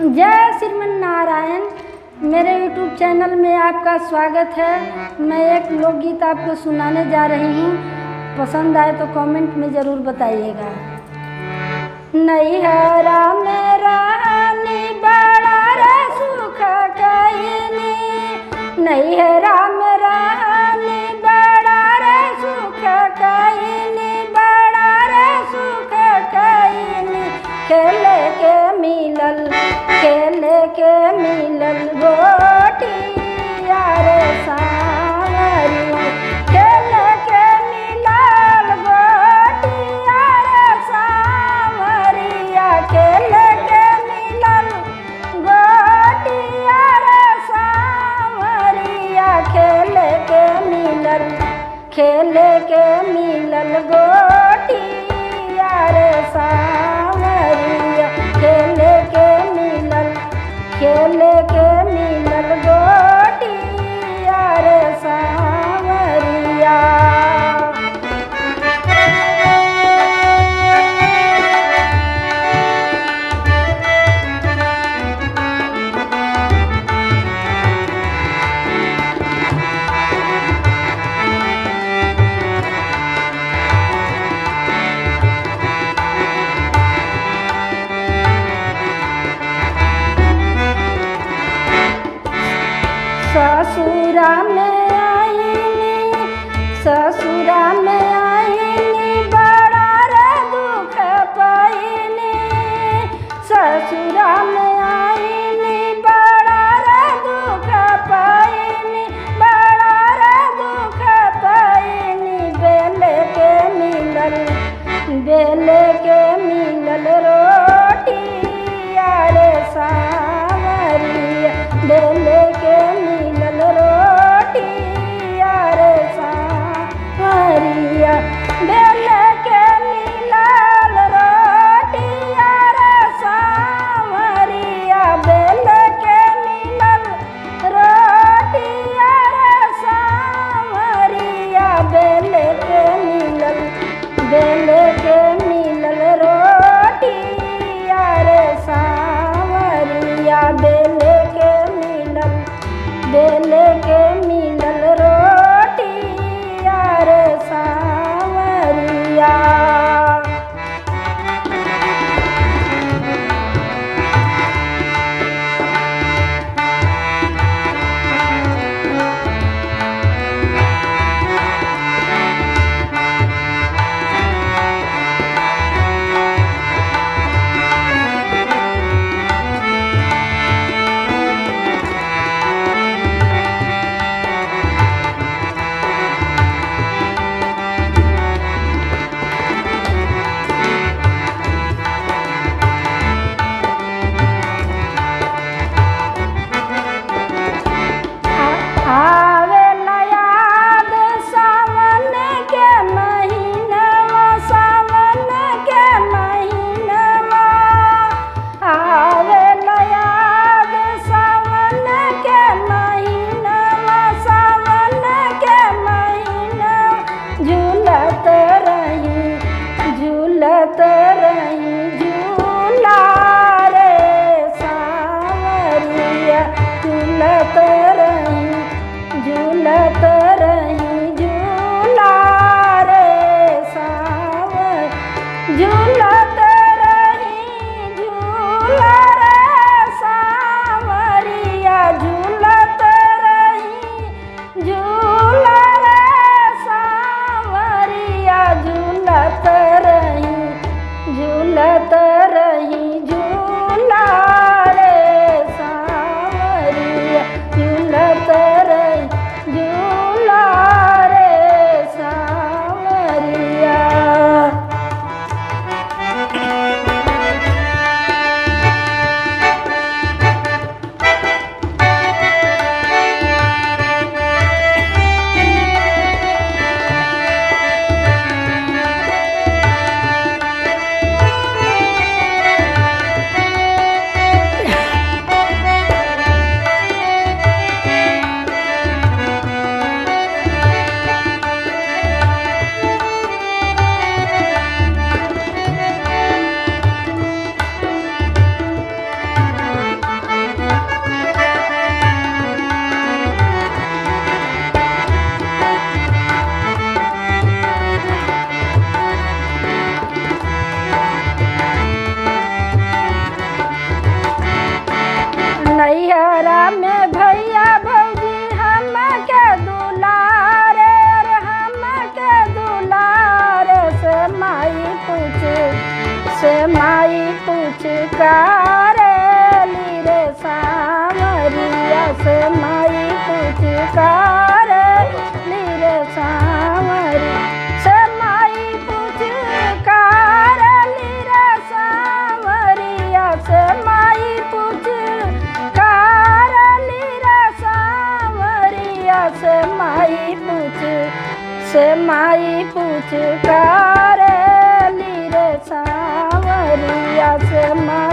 जय श्रीमन नारायण। मेरे YouTube channel में आपका स्वागत है। मैं एक लोकगीत आपको सुनाने जा रही हूँ। पसंद आए तो कमेंट में ज़रूर बताइएगा। नैहरा में रानी बड़ा रे सुख कईनी, नैहरा में रानी बड़ा रे सुख कईनी, बड़ा रे सुख कईनी। खेले के मिलल गोटिया रे सावरी, खेले के मिलल गोटिया रे सावरिया, खेले के मिलल गोटिया रे सावरिया, खेले के मिलल गोटिया रे सावरिया, खेले के मिलल गोटिया रे सावरिया। ससुरा में आईनी बड़ा रे दुख पाईनी, ससुरा में आईनी बड़ा रे दुख पाईनी, बड़ा रे दुख पाईनी। बेले के मिलल रोटिया रे सावरिया, बेले के मिलल रोटिया रे सावरिया, बेले के मिलल रोटिया रे सावरिया, पुचकारेली रे सांवरिया से माई पुचकारेली रे सांवरी से माई पुचकारेली रे सांवरिया से माई पुचकारेली रे सांवरिया से माई पुचकारेली रे सांवरिया से माई